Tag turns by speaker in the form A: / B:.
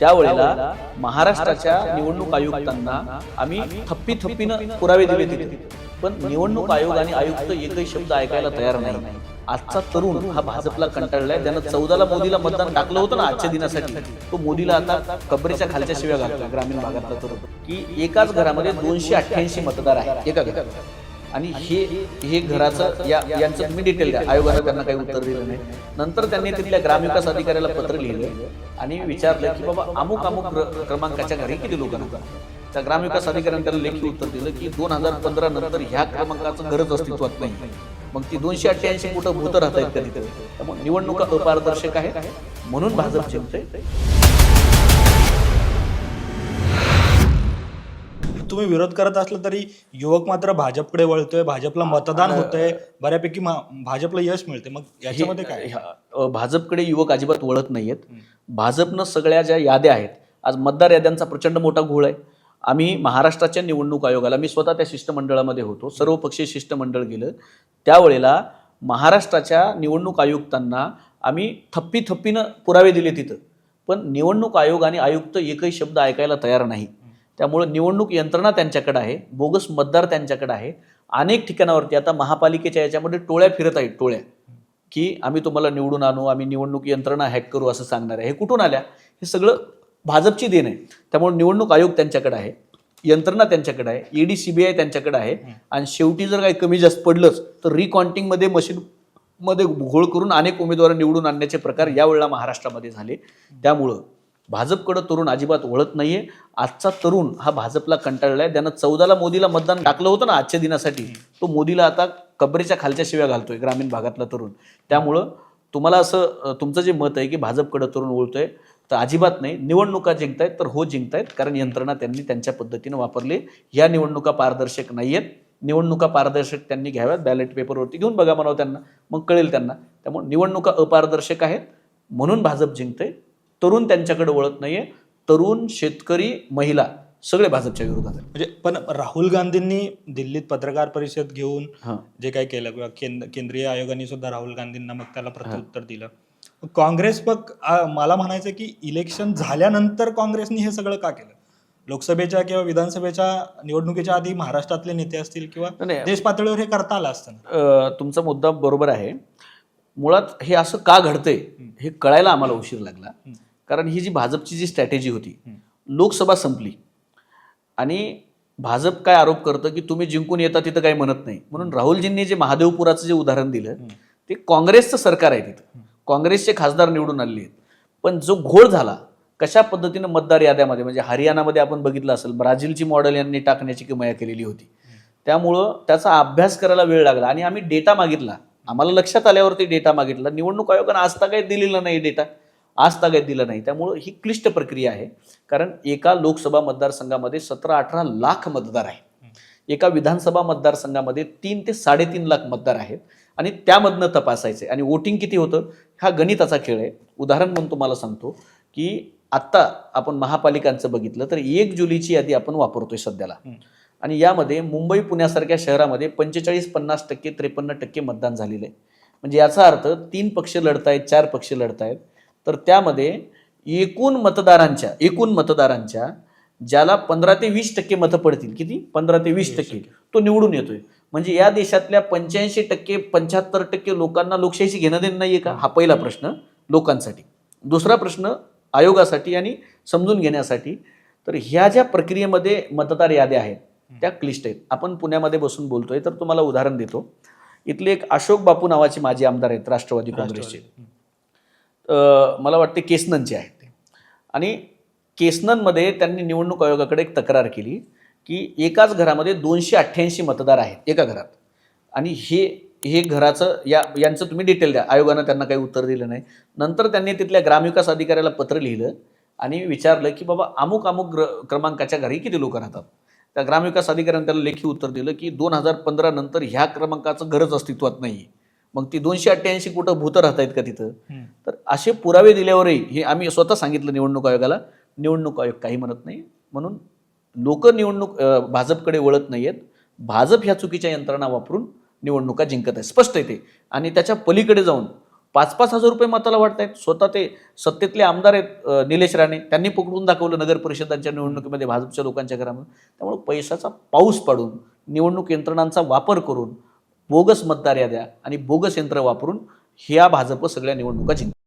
A: त्यावेळेला महाराष्ट्राच्या निवडणूक आयुक्तांना आम्ही थप्पीनं पुरावे दिले तिथे, पण निवडणूक आयोग आणि आयुक्त एकही शब्द ऐकायला तयार नाही. आजचा तरुण हा भाजपला कंटाळलाय. त्यानं 14ला मोदीला मतदान टाकलं होतं ना आजच्या दिनासाठी, तो मोदीला आता कबरेच्या खालच्या शिव्या घालतो ग्रामीण भागातला तरुण, की एकाच घरामध्ये 288 मतदार आहेत एका घरात. आणि हे घराचं यांचं तुम्ही डिटेल द्या. आयोगानं त्यांना काही उत्तर दिलं नाही. नंतर त्यांनी तिथल्या ग्रामविकास अधिकाऱ्याला पत्र लिहिलं आणि विचारलं की बाबा अमुक क्रमांकाच्या घरी किती लोक राहतात. त्या ग्रामविकास अधिकाऱ्याने त्याला लेखी उत्तर दिलं की 2015 नंतर ह्या क्रमांकाचं घरच अस्तित्वात नाही. मग ती 288 कुठं भूत राहत आहेत कधी. त्यामुळे निवडणुका अपारदर्शक आहेत, म्हणून भाजप जिंकते.
B: तुम्ही विरोध करत असला तरी युवक मात्र भाजपकडे वळतोय, भाजपला मतदान होतंय, बऱ्यापैकी भाजपला यश मिळते. मग याच्यामध्ये काय?
A: भाजपकडे युवक अजिबात वळत नाहीयेत. भाजपनं सगळ्या ज्या याद्या आहेत, आज मतदार याद्यांचा प्रचंड मोठा घोळ आहे. आम्ही महाराष्ट्राच्या निवडणूक आयोगाला, मी स्वतः त्या शिष्टमंडळामध्ये होतो, सर्वपक्षीय शिष्टमंडळ गेलं. त्यावेळेला महाराष्ट्राच्या निवडणूक आयुक्तांना आम्ही थप्पीनं पुरावे दिले तिथं, पण निवडणूक आयोग आणि आयुक्त एकही शब्द ऐकायला तयार नाही. त्यामुळे निवडणूक यंत्रणा त्यांच्याकडे आहे, बोगस मतदार त्यांच्याकडे आहे. अनेक ठिकाणावरती आता महापालिकेच्या याच्यामध्ये टोळ्या फिरत आहेत, टोळ्या, की आम्ही तुम्हाला निवडून आणू, आम्ही निवडणूक यंत्रणा हॅक करू असं सांगणार आहे. हे कुठून आल्या? हे सगळं भाजपची देण आहे. त्यामुळे निवडणूक आयोग त्यांच्याकडे आहे, यंत्रणा त्यांच्याकडे आहे, ईडी सीबीआय त्यांच्याकडे आहे. आणि शेवटी जर काही कमी जास्त पडलंच तर रिकाउंटिंगमध्ये मशीनमध्ये घोळ करून अनेक उमेदवार निवडून आणण्याचे प्रकार यावेळेला महाराष्ट्रामध्ये झाले. त्यामुळं भाजपकडे तरुण अजिबात वळत नाहीये. आजचा तरुण हा भाजपला कंटाळलाय. त्यानं 14ला मोदीला मतदान टाकलं होतं ना आजच्या दिनासाठी, तो मोदीला आता कबरेच्या खालच्या शिव्या घालतोय ग्रामीण भागातला तरुण. त्यामुळं तुम्हाला असं तुमचं जे मत आहे की भाजपकडे तरुण वळतोय, तर अजिबात नाही. निवडणुका जिंकतायत तर हो जिंकतायत, कारण यंत्रणा त्यांनी त्यांच्या पद्धतीनं वापरली. या निवडणुका पारदर्शक नाही आहेत. निवडणुका पारदर्शक त्यांनी घ्याव्यात. बॅलेट पेपरवरती घेऊन बघा म्हणावं त्यांना, मग कळेल त्यांना. त्यामुळे निवडणुका अपारदर्शक आहेत, म्हणून भाजप जिंकते. तरुण त्यांच्याकडे वळत नाहीये. तरुण, शेतकरी, महिला सगळे भाजपच्या विरोधात आहेत.
B: म्हणजे पण राहुल गांधींनी दिल्लीत पत्रकार परिषद घेऊन जे काही केलं, केंद्रीय आयोगाने सुद्धा राहुल गांधींना मग त्याला प्रत्युत्तर दिलं. काँग्रेस मग मला म्हणायचं की इलेक्शन झाल्यानंतर काँग्रेसने हे सगळं का केलं? लोकसभेच्या किंवा विधानसभेच्या निवडणुकीच्या आधी महाराष्ट्रातले नेते असतील किंवा देश पातळीवर हे करता आलं असतं.
A: तुमचा मुद्दा बरोबर आहे. मुळात हे असं का घडतंय हे कळायला आम्हाला उशीर लागला. कारण ही जी भाजपची जी स्ट्रॅटेजी होती, लोकसभा संपली आणि भाजप काय आरोप करतं की तुम्ही जिंकून येता तिथं काही म्हणत नाही. म्हणून राहुलजींनी जे महादेवपुराचं जे उदाहरण दिलं, ते काँग्रेसचं सरकार आहे, तिथं काँग्रेसचे खासदार निवडून आले आहेत. पण जो घोळ झाला कशा पद्धतीनं मतदार याद्यामध्ये, म्हणजे हरियाणामध्ये आपण बघितलं असेल, ब्राझीलची मॉडेल यांनी टाकण्याची किमया केलेली होती. त्यामुळं त्याचा अभ्यास करायला वेळ लागला आणि आम्ही डेटा मागितला. आम्हाला लक्षात आल्यावरती डेटा मागितला. निवडणूक आयोगानं आजतागायत दिलेला नाही डेटा, आजतागायत दिला नाही. त्यामुळं ही क्लिष्ट प्रक्रिया आहे. कारण एका लोकसभा मतदारसंघामध्ये 17-18 लाख मतदार आहेत. एका विधानसभा मतदारसंघामध्ये 3 ते 3.5 लाख मतदार आहेत. आणि त्यामधनं तपासायचे आणि वोटिंग किती होतं हा गणिताचा खेळ आहे. उदाहरण म्हणून तुम्हाला सांगतो की आत्ता आपण महापालिकांचं बघितलं तर 1 जुलैची यादी आपण वापरतोय सध्याला. आणि यामध्ये मुंबई पुण्यासारख्या शहरामध्ये 45-50%, 53% मतदान झालेलं आहे. म्हणजे याचा अर्थ 3 पक्ष लढतायत, 4 पक्ष लढतायत. तर त्यामध्ये एकूण मतदारांच्या ज्याला 15 ते 20% मतं पडतील, किती 15 ते 20%, तो निवडून येतोय. म्हणजे या देशातल्या 85%, 75% लोकांना लोकशाहीशी घेणं देणं नाहीये का? हा पहिला प्रश्न लोकांसाठी. दुसरा प्रश्न आयोगासाठी आणि समजून घेण्यासाठी. तर ह्या ज्या प्रक्रियेमध्ये मतदार याद्या आहेत त्या क्लिष्ट आहेत. आपण पुण्यामध्ये बसून बोलतोय तर तुम्हाला उदाहरण देतो. इथले एक अशोक बापू नावाचे माजी आमदार आहेत राष्ट्रवादी काँग्रेसचे, मला वाटते केसननचे आहेत ते. आणि केसननमध्ये त्यांनी निवडणूक आयोगाकडे एक तक्रार केली की एकाच घरामध्ये 288 मतदार आहेत एका घरात. आणि हे घराचं यांचं तुम्ही डिटेल द्या. आयोगानं त्यांना काही उत्तर दिलं नाही. नंतर त्यांनी तिथल्या ग्रामविकास अधिकाऱ्याला पत्र लिहिलं आणि विचारलं की बाबा अमुक क्रमांकाच्या घरी किती लोक राहतात. त्या ग्रामविकास अधिकाऱ्याने त्याला लेखी उत्तर दिलं की 2015 नंतर ह्या क्रमांकाचं घरच अस्तित्वात नाही. मग ती 288 कुठं भूत राहत आहेत का तिथं? तर असे पुरावे दिल्यावरही हे आम्ही स्वतः सांगितलं निवडणूक आयोगाला. निवडणूक आयोग काही म्हणत नाही. म्हणून लोक भाजपकडे वळत नाहीयेत. भाजप ह्या चुकीच्या यंत्रणा वापरून निवडणुका जिंकत आहे, स्पष्ट आहे ते. आणि त्याच्या पलीकडे जाऊन 5,000-5,000 रुपये मताला वाटतायत. स्वतः ते सत्तेतले आमदार आहेत निलेश राणे, त्यांनी पकडून दाखवलं नगर परिषदांच्या निवडणुकीमध्ये भाजपच्या लोकांच्या घरामध्ये. त्यामुळे पैशाचा पाऊस पाडून निवडणूक यंत्रणांचा वापर करून बोगस मतदार याद्या आणि बोगस यंत्र वापरून ह्या भाजप सगळ्या निवडणुका जिंकतात.